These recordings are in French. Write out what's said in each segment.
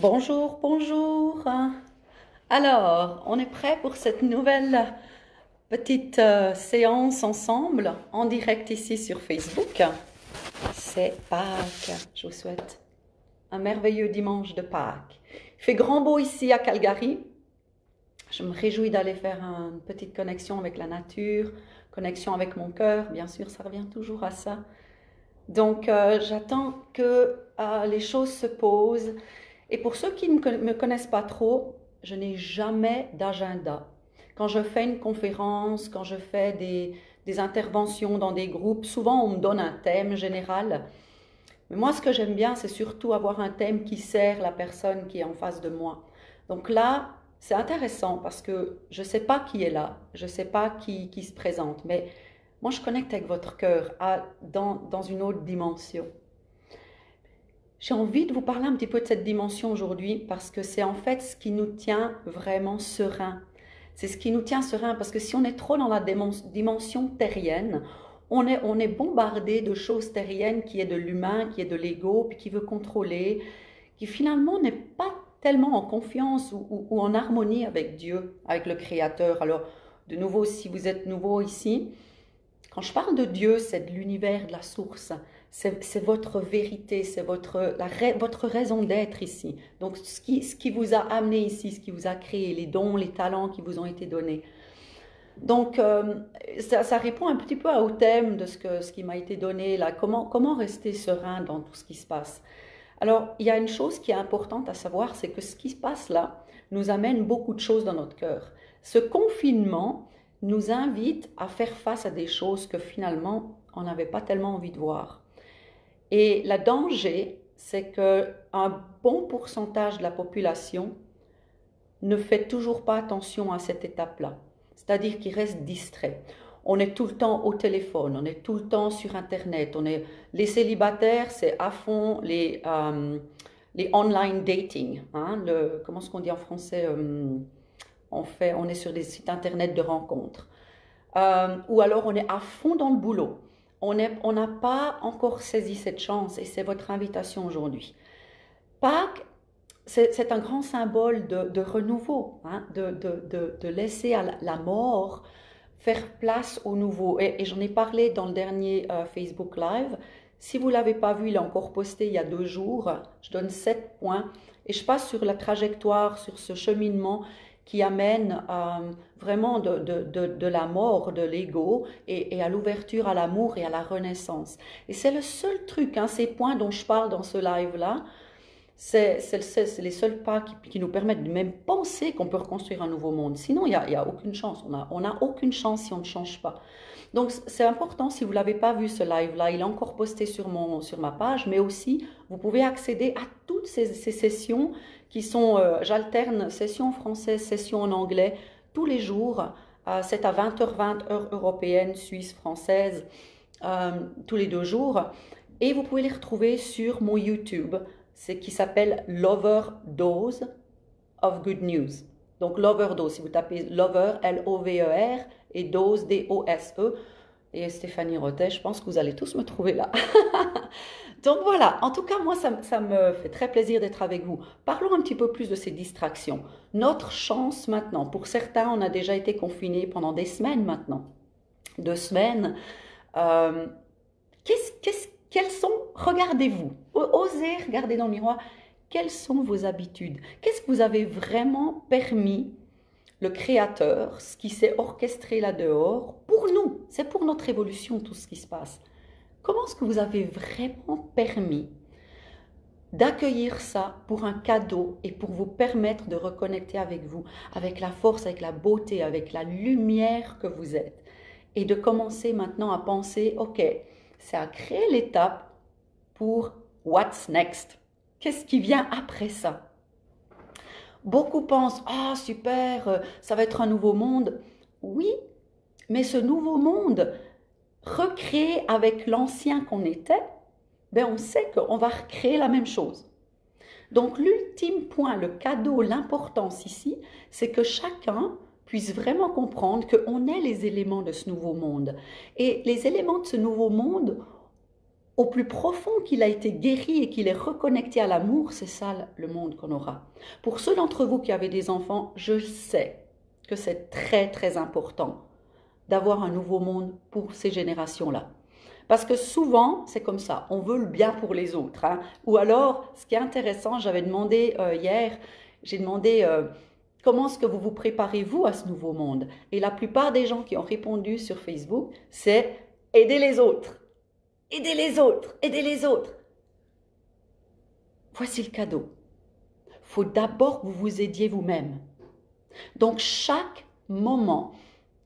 Bonjour, bonjour. Alors, on est prêt pour cette nouvelle petite séance ensemble en direct ici sur Facebook. C'est Pâques. Je vous souhaite un merveilleux dimanche de Pâques. Il fait grand beau ici à Calgary. Je me réjouis d'aller faire une petite connexion avec la nature, connexion avec mon cœur. Bien sûr, ça revient toujours à ça. Donc, j'attends que les choses se posent. Et pour ceux qui ne me connaissent pas trop, je n'ai jamais d'agenda. Quand je fais une conférence, quand je fais des interventions dans des groupes, souvent on me donne un thème général. Mais moi, ce que j'aime bien, c'est surtout avoir un thème qui sert la personne qui est en face de moi. Donc là, c'est intéressant parce que je ne sais pas qui est là, je ne sais pas qui se présente, mais moi, je connecte avec votre cœur dans une autre dimension. J'ai envie de vous parler un petit peu de cette dimension aujourd'hui parce que c'est en fait ce qui nous tient vraiment serein. C'est ce qui nous tient serein parce que si on est trop dans la dimension terrienne, on est bombardé de choses terriennes qui est de l'humain, qui est de l'ego, puis qui veut contrôler, qui finalement n'est pas tellement en confiance ou en harmonie avec Dieu, avec le Créateur. Alors, de nouveau, si vous êtes nouveau ici, quand je parle de Dieu, c'est de l'univers, de la source. C'est votre vérité, c'est votre raison d'être ici. Donc, ce qui vous a amené ici, ce qui vous a créé, les dons, les talents qui vous ont été donnés. Donc, ça répond un petit peu au thème de ce qui m'a été donné là. Comment rester serein dans tout ce qui se passe? Alors, il y a une chose qui est importante à savoir, c'est que ce qui se passe là nous amène beaucoup de choses dans notre cœur. Ce confinement nous invite à faire face à des choses que finalement, on n'avait pas tellement envie de voir. Et le danger, c'est qu'un bon pourcentage de la population ne fait toujours pas attention à cette étape-là. C'est-à-dire qu'il reste distrait. On est tout le temps au téléphone, on est tout le temps sur Internet. Les célibataires, c'est à fond les online dating. Hein, comment est-ce qu'on dit en français on est sur des sites Internet de rencontres. Ou alors on est à fond dans le boulot. On n'a pas encore saisi cette chance et c'est votre invitation aujourd'hui. Pâques, c'est un grand symbole de renouveau, hein, de laisser à la mort faire place au nouveau. Et j'en ai parlé dans le dernier Facebook Live. Si vous ne l'avez pas vu, il est encore posté il y a 2 jours. Je donne 7 points et je passe sur la trajectoire, sur ce cheminement qui amène vraiment de la mort de l'ego et à l'ouverture à l'amour et à la renaissance. Et c'est le seul truc, hein, ces points dont je parle dans ce live-là, c'est les seuls pas qui nous permettent de même penser qu'on peut reconstruire un nouveau monde. Sinon, il y a aucune chance. On n'a aucune chance si on ne change pas. Donc, c'est important, si vous ne l'avez pas vu ce live-là, il est encore posté sur ma page, mais aussi, vous pouvez accéder à toutes ces sessions qui sont, j'alterne session en français, session en anglais, tous les jours. C'est à 20h20, heure européenne, suisse, française, tous les 2 jours. Et vous pouvez les retrouver sur mon YouTube, qui s'appelle L'Overdose of Good News. Donc l'overdose, si vous tapez Lover, L-O-V-E-R, et Dose, D-O-S-E, et Stéphanie Rotet, je pense que vous allez tous me trouver là. Donc voilà, en tout cas, moi, ça me fait très plaisir d'être avec vous. Parlons un petit peu plus de ces distractions. Notre chance maintenant, pour certains, on a déjà été confinés pendant des semaines maintenant. 2 semaines. Euh, quelles sont, regardez-vous, osez regarder dans le miroir, quelles sont vos habitudes? Qu'est-ce que vous avez vraiment permis le Créateur, ce qui s'est orchestré là-dehors, pour nous? C'est pour notre évolution tout ce qui se passe. Comment est-ce que vous avez vraiment permis d'accueillir ça pour un cadeau et pour vous permettre de reconnecter avec vous, avec la force, avec la beauté, avec la lumière que vous êtes, et de commencer maintenant à penser, ok, c'est à créer l'étape pour what's next. Qu'est-ce qui vient après ça? Beaucoup pensent, ah super, ça va être un nouveau monde. Oui, mais ce nouveau monde, recréé avec l'ancien qu'on était, ben on sait qu'on va recréer la même chose. Donc l'ultime point, le cadeau, l'importance ici, c'est que chacun puisse vraiment comprendre qu'on est les éléments de ce nouveau monde. Et les éléments de ce nouveau monde, au plus profond qu'il a été guéri et qu'il est reconnecté à l'amour, c'est ça le monde qu'on aura. Pour ceux d'entre vous qui avez des enfants, je sais que c'est très très important d'avoir un nouveau monde pour ces générations-là. Parce que souvent, c'est comme ça, on veut le bien pour les autres. Hein. Ou alors, ce qui est intéressant, j'avais demandé hier, j'ai demandé comment est-ce que vous vous préparez-vous à ce nouveau monde? Et la plupart des gens qui ont répondu sur Facebook, c'est aider les autres. Aider les autres, aider les autres. Voici le cadeau. Il faut d'abord que vous vous aidiez vous-même. Donc, chaque moment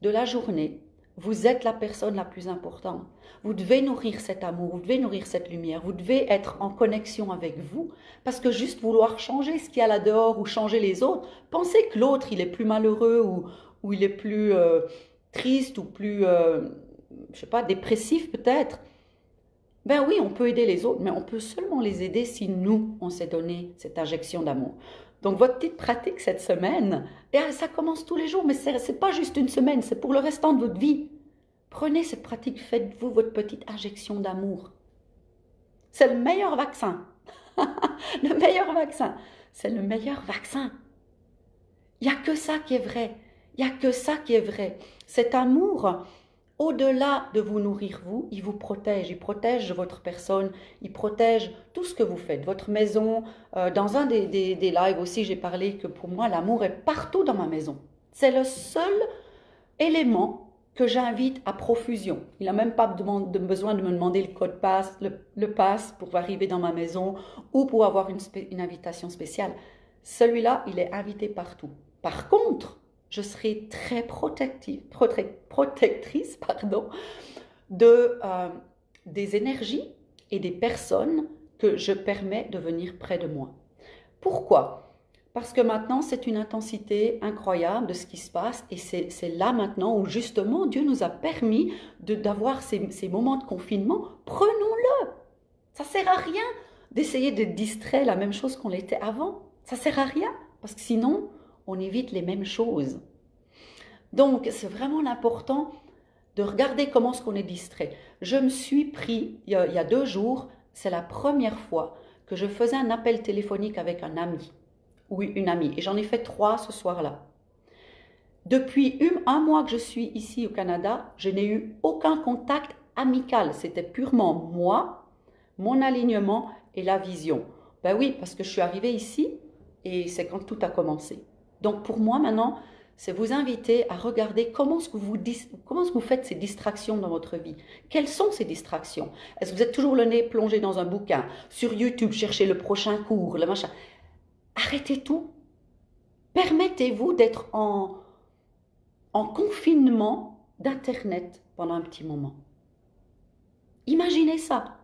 de la journée, vous êtes la personne la plus importante. Vous devez nourrir cet amour, vous devez nourrir cette lumière, vous devez être en connexion avec vous. Parce que juste vouloir changer ce qu'il y a là dehors ou changer les autres, pensez que l'autre, il est plus malheureux ou il est plus triste ou plus, je sais pas, dépressif peut-être. Ben oui, on peut aider les autres, mais on peut seulement les aider si nous, on s'est donné cette injection d'amour. Donc, votre petite pratique cette semaine, et ça commence tous les jours, mais ce n'est pas juste une semaine, c'est pour le restant de votre vie. Prenez cette pratique, faites-vous votre petite injection d'amour. C'est le meilleur vaccin. Le meilleur vaccin. C'est le meilleur vaccin. Il n'y a que ça qui est vrai. Il n'y a que ça qui est vrai. Cet amour, au-delà de vous nourrir vous, il vous protège. Il protège votre personne, il protège tout ce que vous faites. Votre maison, dans un des lives aussi, j'ai parlé que pour moi, l'amour est partout dans ma maison. C'est le seul élément que j'invite à profusion. Il n'a même pas besoin de me demander le code passe, le pass pour arriver dans ma maison ou pour avoir une invitation spéciale. Celui-là, il est invité partout. Par contre, je serai très protectrice des énergies et des personnes que je permets de venir près de moi. Pourquoi ? Parce que maintenant, c'est une intensité incroyable de ce qui se passe et c'est là maintenant où justement Dieu nous a permis d'avoir ces moments de confinement. Prenons-le. Ça ne sert à rien d'essayer de distraire la même chose qu'on l'était avant. Ça ne sert à rien parce que sinon, on évite les mêmes choses. Donc, c'est vraiment l'important de regarder comment est-ce qu'on est distrait. Je me suis pris, il y a 2 jours, c'est la première fois que je faisais un appel téléphonique avec un ami. Oui, une amie. Et j'en ai fait 3 ce soir-là. Depuis un mois que je suis ici au Canada, je n'ai eu aucun contact amical. C'était purement moi, mon alignement et la vision. Ben oui, parce que je suis arrivée ici et c'est quand tout a commencé. Donc pour moi maintenant, c'est vous inviter à regarder comment est-ce que vous faites ces distractions dans votre vie. Quelles sont ces distractions? Est-ce que vous êtes toujours le nez plongé dans un bouquin? Sur YouTube, cherchez le prochain cours, le machin. Arrêtez tout. Permettez-vous d'être en confinement d'Internet pendant un petit moment. Imaginez ça.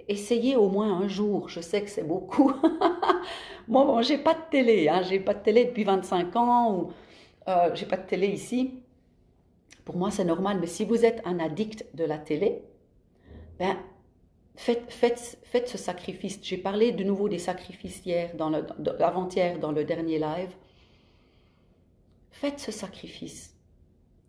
Essayez au moins un jour. Je sais que c'est beaucoup. Moi, bon, j'ai pas de télé. Hein. J'ai pas de télé depuis 25 ans. Ou, j'ai pas de télé ici. Pour moi, c'est normal. Mais si vous êtes un addict de la télé, ben, faites ce sacrifice. J'ai parlé de nouveau des sacrifices hier, avant-hier, dans le dernier live. Faites ce sacrifice.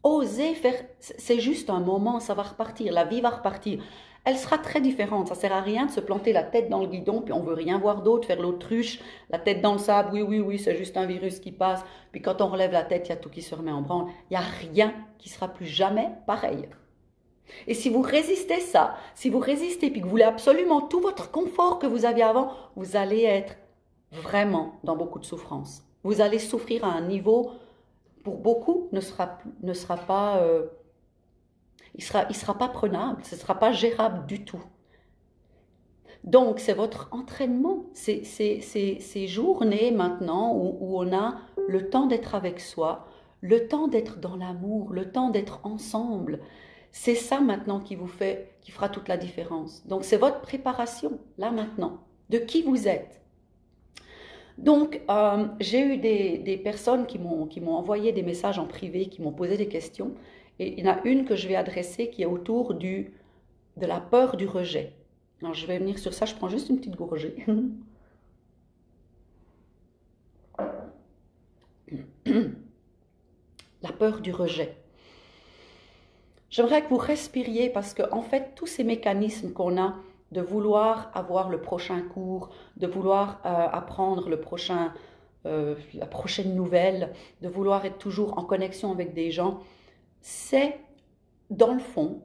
Osez faire, c'est juste un moment, ça va repartir, la vie va repartir. Elle sera très différente, ça ne sert à rien de se planter la tête dans le guidon, puis on ne veut rien voir d'autre, faire l'autruche, la tête dans le sable, oui, c'est juste un virus qui passe, puis quand on relève la tête, il y a tout qui se remet en branle. Il n'y a rien qui sera plus jamais pareil. Et si vous résistez ça, si vous résistez, puis que vous voulez absolument tout votre confort que vous aviez avant, vous allez être vraiment dans beaucoup de souffrance. Vous allez souffrir à un niveau... pour beaucoup, ne sera pas, il sera pas prenable, ce ne sera pas gérable du tout. Donc, c'est votre entraînement, ces journées maintenant où on a le temps d'être avec soi, le temps d'être dans l'amour, le temps d'être ensemble. C'est ça maintenant qui fera toute la différence. Donc, c'est votre préparation, là maintenant, de qui vous êtes. Donc, j'ai eu des personnes qui m'ont envoyé des messages en privé, qui m'ont posé des questions. Et il y en a une que je vais adresser qui est autour de la peur du rejet. Alors, je vais venir sur ça, je prends juste une petite gorgée. La peur du rejet. J'aimerais que vous respiriez parce que, en fait, tous ces mécanismes qu'on a de vouloir avoir le prochain cours, de vouloir apprendre la prochaine nouvelle, de vouloir être toujours en connexion avec des gens, c'est dans le fond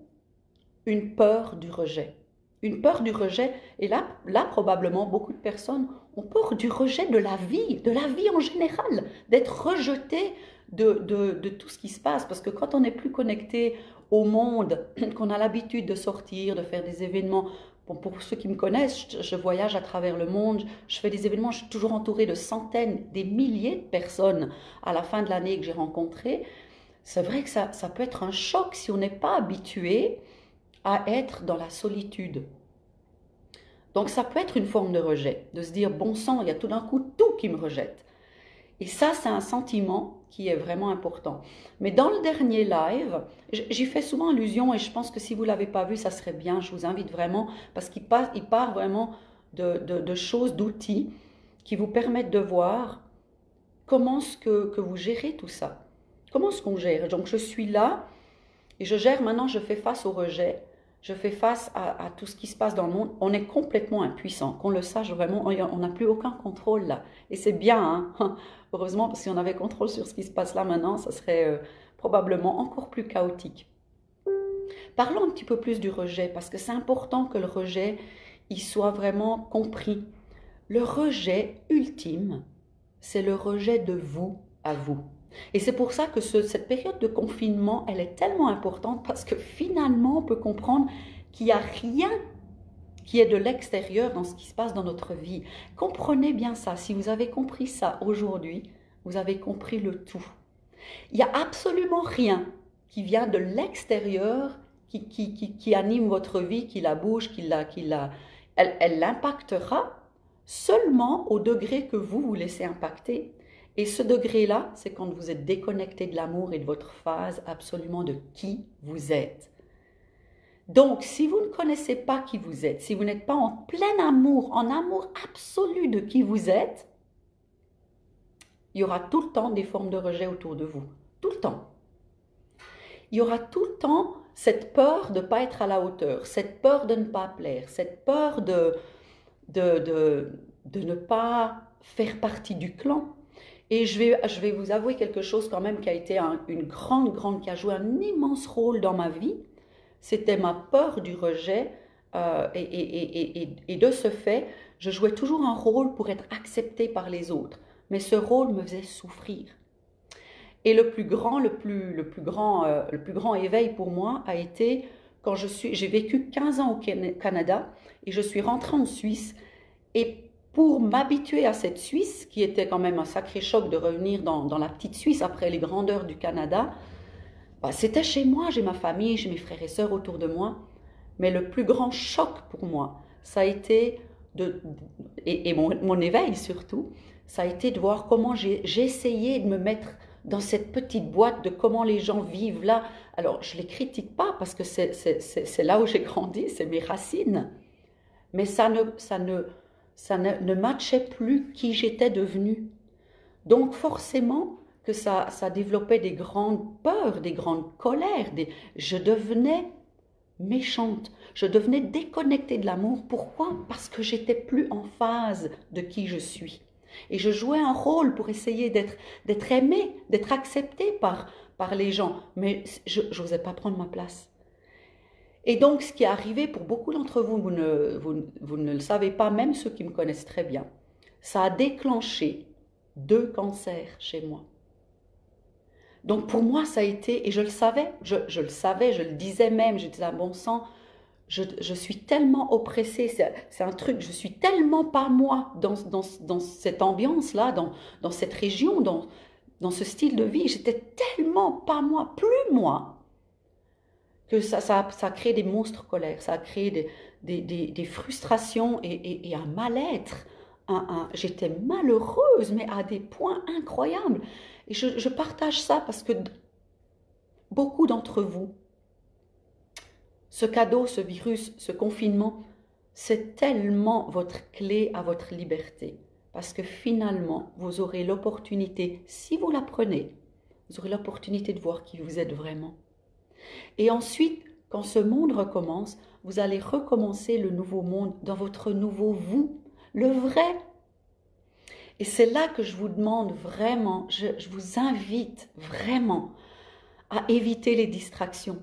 une peur du rejet. Une peur du rejet, et là probablement beaucoup de personnes ont peur du rejet de la vie en général, d'être rejeté de tout ce qui se passe, parce que quand on n'est plus connecté au monde, qu'on a l'habitude de sortir, de faire des événements, bon, pour ceux qui me connaissent, je voyage à travers le monde, je fais des événements, je suis toujours entourée de centaines, des milliers de personnes à la fin de l'année que j'ai rencontrées. C'est vrai que ça peut être un choc si on n'est pas habitué à être dans la solitude. Donc ça peut être une forme de rejet, de se dire bon sang, il y a tout d'un coup tout qui me rejette. Et ça, c'est un sentiment qui est vraiment important. Mais dans le dernier live, j'y fais souvent allusion et je pense que si vous ne l'avez pas vu, ça serait bien. Je vous invite vraiment parce qu'il part vraiment de choses, d'outils qui vous permettent de voir comment est-ce que vous gérez tout ça. Comment est-ce qu'on gère? Donc je suis là et je gère maintenant, je fais face au rejet. Je fais face à tout ce qui se passe dans le monde. On est complètement impuissant, qu'on le sache vraiment, on n'a plus aucun contrôle là. Et c'est bien, hein? Heureusement, parce si on avait contrôle sur ce qui se passe là maintenant, ça serait probablement encore plus chaotique. Parlons un petit peu plus du rejet, parce que c'est important que le rejet, il soit vraiment compris. Le rejet ultime, c'est le rejet de vous à vous. Et c'est pour ça que cette période de confinement, elle est tellement importante parce que finalement, on peut comprendre qu'il n'y a rien qui est de l'extérieur dans ce qui se passe dans notre vie. Comprenez bien ça. Si vous avez compris ça aujourd'hui, vous avez compris le tout. Il n'y a absolument rien qui vient de l'extérieur qui anime votre vie, qui la bouge, elle l'impactera seulement au degré que vous laissez impacter. Et ce degré-là, c'est quand vous êtes déconnecté de l'amour et de votre phase absolument de qui vous êtes. Donc, si vous ne connaissez pas qui vous êtes, si vous n'êtes pas en plein amour, en amour absolu de qui vous êtes, il y aura tout le temps des formes de rejet autour de vous. Tout le temps. Il y aura tout le temps cette peur de ne pas être à la hauteur, cette peur de ne pas plaire, cette peur de ne pas faire partie du clan. Et je vais vous avouer quelque chose quand même qui a été qui a joué un immense rôle dans ma vie. C'était ma peur du rejet et de ce fait, je jouais toujours un rôle pour être acceptée par les autres. Mais ce rôle me faisait souffrir. Et le plus grand éveil pour moi a été quand j'ai vécu 15 ans au Canada et je suis rentrée en Suisse et pour m'habituer à cette Suisse, qui était quand même un sacré choc de revenir dans la petite Suisse après les grandeurs du Canada, bah, c'était chez moi, j'ai ma famille, j'ai mes frères et sœurs autour de moi. Mais le plus grand choc pour moi, ça a été, mon éveil surtout, ça a été de voir comment j'ai essayé de me mettre dans cette petite boîte de comment les gens vivent là. Alors, je ne les critique pas parce que c'est là où j'ai grandi, c'est mes racines. Mais ça ne matchait plus qui j'étais devenue. Donc forcément que ça développait des grandes peurs, des grandes colères. Je devenais méchante, je devenais déconnectée de l'amour. Pourquoi? Parce que j'étais plus en phase de qui je suis. Et je jouais un rôle pour essayer d'être aimée, d'être acceptée par les gens. Mais je n'osais pas prendre ma place. Et donc, ce qui est arrivé pour beaucoup d'entre vous, vous ne le savez pas, même ceux qui me connaissent très bien, ça a déclenché 2 cancers chez moi. Donc pour moi, ça a été, et je le savais, je le disais même, j'étais à bon sang, je suis tellement oppressée, c'est un truc, je suis tellement pas moi dans cette ambiance-là, dans cette région, dans ce style de vie, j'étais tellement pas moi, plus moi, que ça a créé des monstres colères, ça a créé des frustrations et un mal-être. J'étais malheureuse, mais à des points incroyables. Et je partage ça parce que beaucoup d'entre vous, ce cadeau, ce virus, ce confinement, c'est tellement votre clé à votre liberté. Parce que finalement, vous aurez l'opportunité, si vous la prenez, vous aurez l'opportunité de voir qui vous êtes vraiment. Et ensuite, quand ce monde recommence, vous allez recommencer le nouveau monde dans votre nouveau vous, le vrai. Et c'est là que je vous demande vraiment, je vous invite vraiment à éviter les distractions.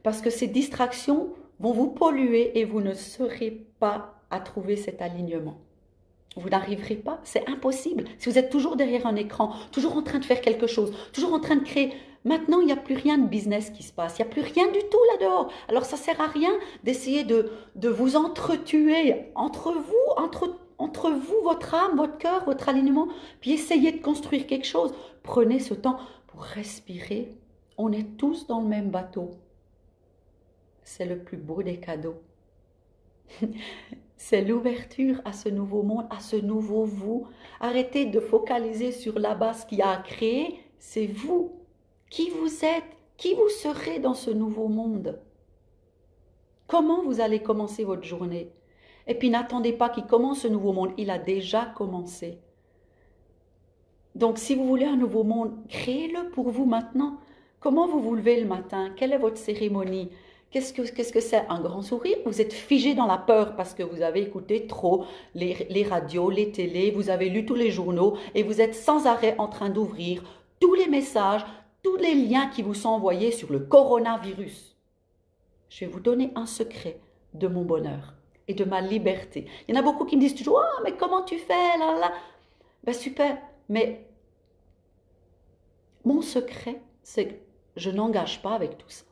Parce que ces distractions vont vous polluer et vous ne serez pas à trouver cet alignement. Vous n'arriverez pas, c'est impossible. Si vous êtes toujours derrière un écran, toujours en train de faire quelque chose, toujours en train de créer, maintenant il n'y a plus rien de business qui se passe, il n'y a plus rien du tout là-dehors. Alors ça ne sert à rien d'essayer de vous entretuer entre vous, votre âme, votre cœur, votre alignement, puis essayez de construire quelque chose. Prenez ce temps pour respirer. On est tous dans le même bateau. C'est le plus beau des cadeaux. C'est l'ouverture à ce nouveau monde, à ce nouveau vous. Arrêtez de focaliser sur la base qui a créé. C'est vous. Qui vous êtes, qui vous serez dans ce nouveau monde. Comment vous allez commencer votre journée? Et puis n'attendez pas qu'il commence ce nouveau monde. Il a déjà commencé. Donc si vous voulez un nouveau monde, créez-le pour vous maintenant. Comment vous vous levez le matin? Quelle est votre cérémonie? Qu'est-ce que c'est? Un grand sourire? Vous êtes figé dans la peur parce que vous avez écouté trop les radios, les télés, vous avez lu tous les journaux et vous êtes sans arrêt en train d'ouvrir tous les messages, tous les liens qui vous sont envoyés sur le coronavirus. Je vais vous donner un secret de mon bonheur et de ma liberté. Il y en a beaucoup qui me disent toujours « Ah, mais comment tu fais là, là. » Ben super, mais mon secret, c'est que je n'engage pas avec tout ça.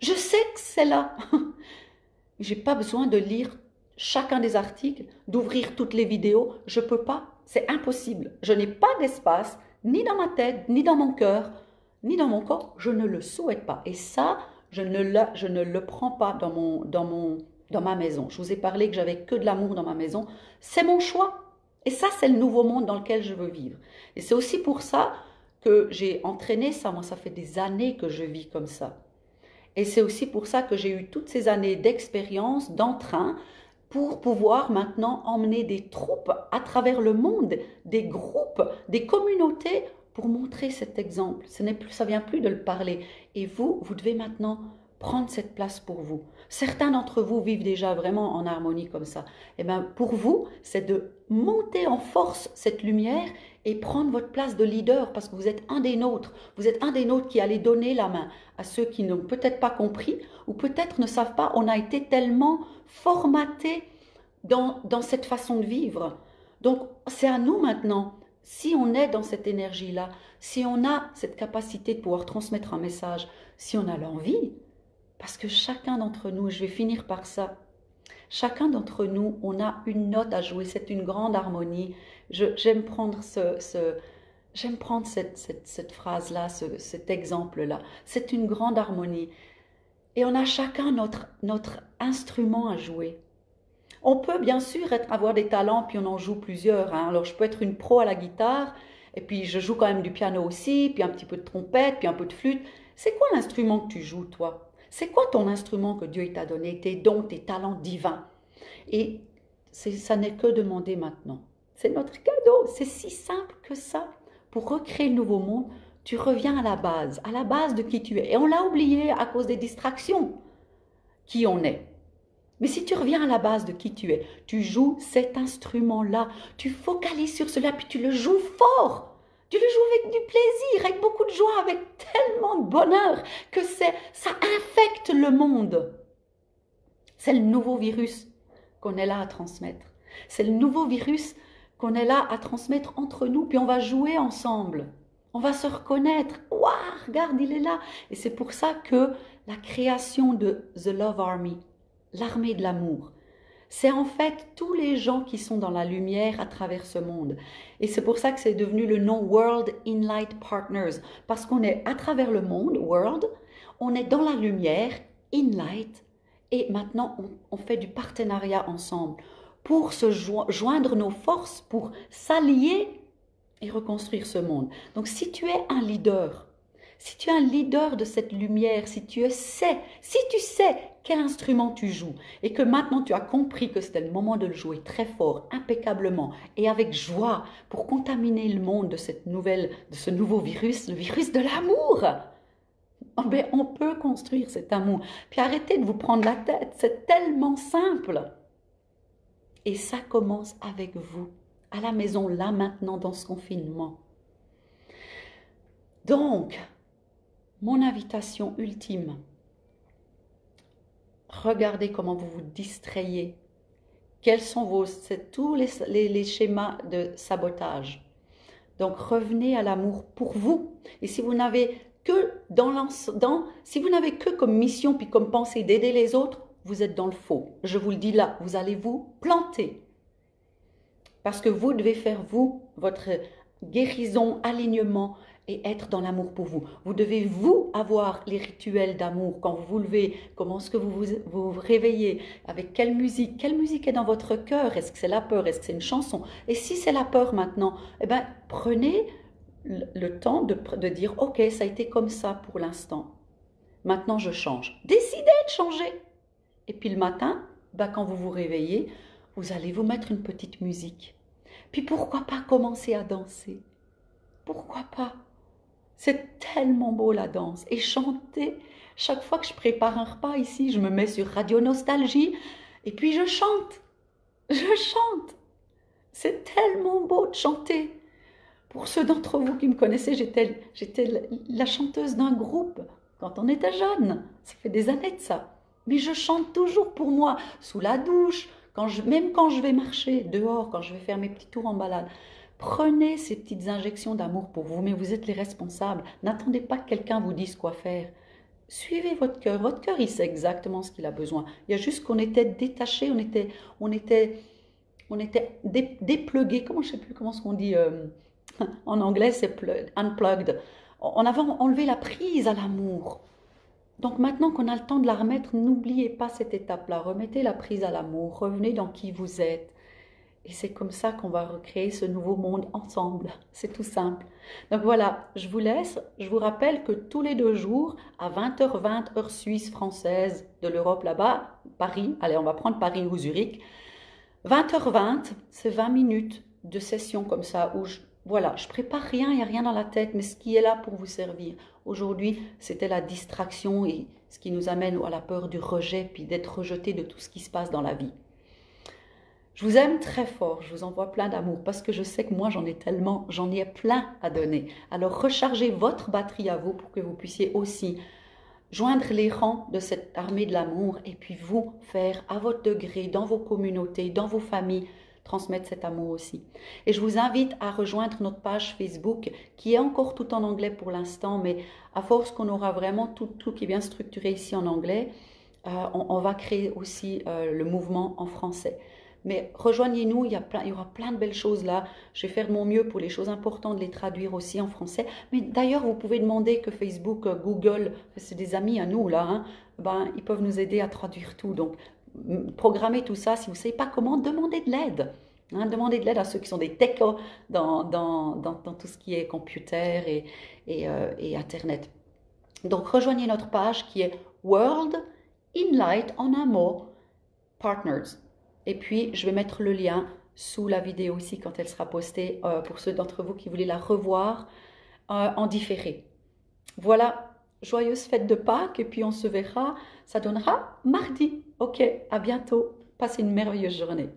Je sais que c'est là. Je n'ai pas besoin de lire chacun des articles, d'ouvrir toutes les vidéos. Je ne peux pas. C'est impossible. Je n'ai pas d'espace, ni dans ma tête, ni dans mon cœur, ni dans mon corps. Je ne le souhaite pas. Et ça, je ne le prends pas dans ma maison. Je vous ai parlé que j'avais que de l'amour dans ma maison. C'est mon choix. Et ça, c'est le nouveau monde dans lequel je veux vivre. Et c'est aussi pour ça que j'ai entraîné ça. Moi, ça fait des années que je vis comme ça. Et c'est aussi pour ça que j'ai eu toutes ces années d'expérience, d'entrain, pour pouvoir maintenant emmener des troupes à travers le monde, des groupes, des communautés, pour montrer cet exemple. Ça ne vient plus de le parler. Et vous devez maintenant prendre cette place pour vous. Certains d'entre vous vivent déjà vraiment en harmonie comme ça. Et bien, pour vous, c'est de monter en force cette lumière et prendre votre place de leader parce que vous êtes un des nôtres. Vous êtes un des nôtres qui allez donner la main à ceux qui n'ont peut-être pas compris ou peut-être ne savent pas. On a été tellement formatés dans cette façon de vivre. Donc, c'est à nous maintenant. Si on est dans cette énergie-là, si on a cette capacité de pouvoir transmettre un message, si on a l'envie, parce que chacun d'entre nous, je vais finir par ça, chacun d'entre nous, on a une note à jouer, c'est une grande harmonie. J'aime prendre cette phrase-là, cet exemple-là. C'est une grande harmonie. Et on a chacun notre instrument à jouer. On peut bien sûr avoir des talents, puis on en joue plusieurs. Hein. Alors je peux être une pro à la guitare, et puis je joue quand même du piano aussi, puis un petit peu de trompette, puis un peu de flûte. C'est quoi l'instrument que tu joues, toi? C'est quoi ton instrument que Dieu t'a donné, tes dons, tes talents divins? Et ça n'est que demander maintenant. C'est notre cadeau, c'est si simple que ça. Pour recréer le nouveau monde, tu reviens à la base de qui tu es. Et on l'a oublié à cause des distractions. Qui on est. Mais si tu reviens à la base de qui tu es, tu joues cet instrument-là, tu focalises sur cela, puis tu le joues fort. Tu le joues avec du plaisir, avec beaucoup de joie, avec tellement de bonheur que ça infecte le monde. C'est le nouveau virus qu'on est là à transmettre. C'est le nouveau virus qu'on est là à transmettre entre nous, puis on va jouer ensemble. On va se reconnaître. Waouh, regarde, il est là. Et c'est pour ça que la création de The Love Army, l'armée de l'amour, c'est en fait tous les gens qui sont dans la lumière à travers ce monde. Et c'est pour ça que c'est devenu le nom World in Light Partners. Parce qu'on est à travers le monde, World, on est dans la lumière, in light, et maintenant on fait du partenariat ensemble pour se joindre nos forces, pour s'allier et reconstruire ce monde. Donc si tu es un leader de cette lumière, si tu sais quel instrument tu joues et que maintenant tu as compris que c'était le moment de le jouer très fort, impeccablement et avec joie pour contaminer le monde de ce nouveau virus, le virus de l'amour, Oh ben, on peut construire cet amour. Puis arrêtez de vous prendre la tête, c'est tellement simple. Et ça commence avec vous, à la maison, là, maintenant, dans ce confinement. Donc, mon invitation ultime, regardez comment vous vous distrayez. Quels sont tous les schémas de sabotage. Donc, revenez à l'amour pour vous. Et si vous n'avez que si vous n'avez que comme mission puis comme pensée d'aider les autres, vous êtes dans le faux. Je vous le dis là, vous allez vous planter. Parce que vous devez faire, vous, votre guérison, alignement et être dans l'amour pour vous. Vous devez, vous, avoir les rituels d'amour. Quand vous vous levez, comment est-ce que vous réveillez, avec quelle musique est dans votre cœur? Est-ce que c'est la peur? Est-ce que c'est une chanson? Et si c'est la peur maintenant, eh bien, prenez le temps de dire, ok, ça a été comme ça pour l'instant. Maintenant, je change. Décidez de changer. Et puis le matin, ben, quand vous vous réveillez, vous allez vous mettre une petite musique. Puis pourquoi pas commencer à danser? Pourquoi pas? C'est tellement beau la danse. Et chanter, chaque fois que je prépare un repas ici, je me mets sur Radio Nostalgie et puis je chante. Je chante. C'est tellement beau de chanter. Pour ceux d'entre vous qui me connaissaient, j'étais la chanteuse d'un groupe quand on était jeune. Ça fait des années de ça. Mais je chante toujours pour moi, sous la douche, même quand je vais marcher dehors, quand je vais faire mes petits tours en balade. Prenez ces petites injections d'amour pour vous, mais vous êtes les responsables. N'attendez pas que quelqu'un vous dise quoi faire. Suivez votre cœur. Votre cœur, il sait exactement ce qu'il a besoin. Il y a juste qu'on était détachés, on était déplugués. Je ne sais plus comment on dit en anglais, c'est unplugged. On avait enlevé la prise à l'amour. Donc maintenant qu'on a le temps de la remettre, n'oubliez pas cette étape-là. Remettez la prise à l'amour, revenez dans qui vous êtes. Et c'est comme ça qu'on va recréer ce nouveau monde ensemble. C'est tout simple. Donc voilà, je vous laisse. Je vous rappelle que tous les 2 jours, à 20h20, heure suisse française de l'Europe là-bas, Paris, allez, on va prendre Paris ou Zurich, 20h20, c'est 20 minutes de session comme ça où voilà, je prépare rien, il n'y a rien dans la tête, mais ce qui est là pour vous servir. Aujourd'hui, c'était la distraction et ce qui nous amène à la peur du rejet, puis d'être rejeté de tout ce qui se passe dans la vie. Je vous aime très fort, je vous envoie plein d'amour parce que je sais que moi j'en ai plein à donner. Alors rechargez votre batterie à vous pour que vous puissiez aussi joindre les rangs de cette armée de l'amour et puis vous faire à votre degré, dans vos communautés, dans vos familles, transmettre cet amour aussi. Et je vous invite à rejoindre notre page Facebook qui est encore tout en anglais pour l'instant, mais à force qu'on aura vraiment tout qui est bien structuré ici en anglais, on va créer aussi le mouvement en français. Mais rejoignez-nous, il y aura plein de belles choses là. Je vais faire de mon mieux pour les choses importantes, de les traduire aussi en français. Mais d'ailleurs, vous pouvez demander que Facebook, Google, c'est des amis à nous là, hein, ben, ils peuvent nous aider à traduire tout. Donc, programmez tout ça. Si vous ne savez pas comment, demandez de l'aide. Hein, demandez de l'aide à ceux qui sont des techos dans tout ce qui est computer et Internet. Donc, rejoignez notre page qui est World in Light en un mot, Partners. Et puis, je vais mettre le lien sous la vidéo ici quand elle sera postée pour ceux d'entre vous qui voulaient la revoir en différé. Voilà, joyeuse fête de Pâques et puis on se verra, ça donnera mardi. Ok, à bientôt, passez une merveilleuse journée.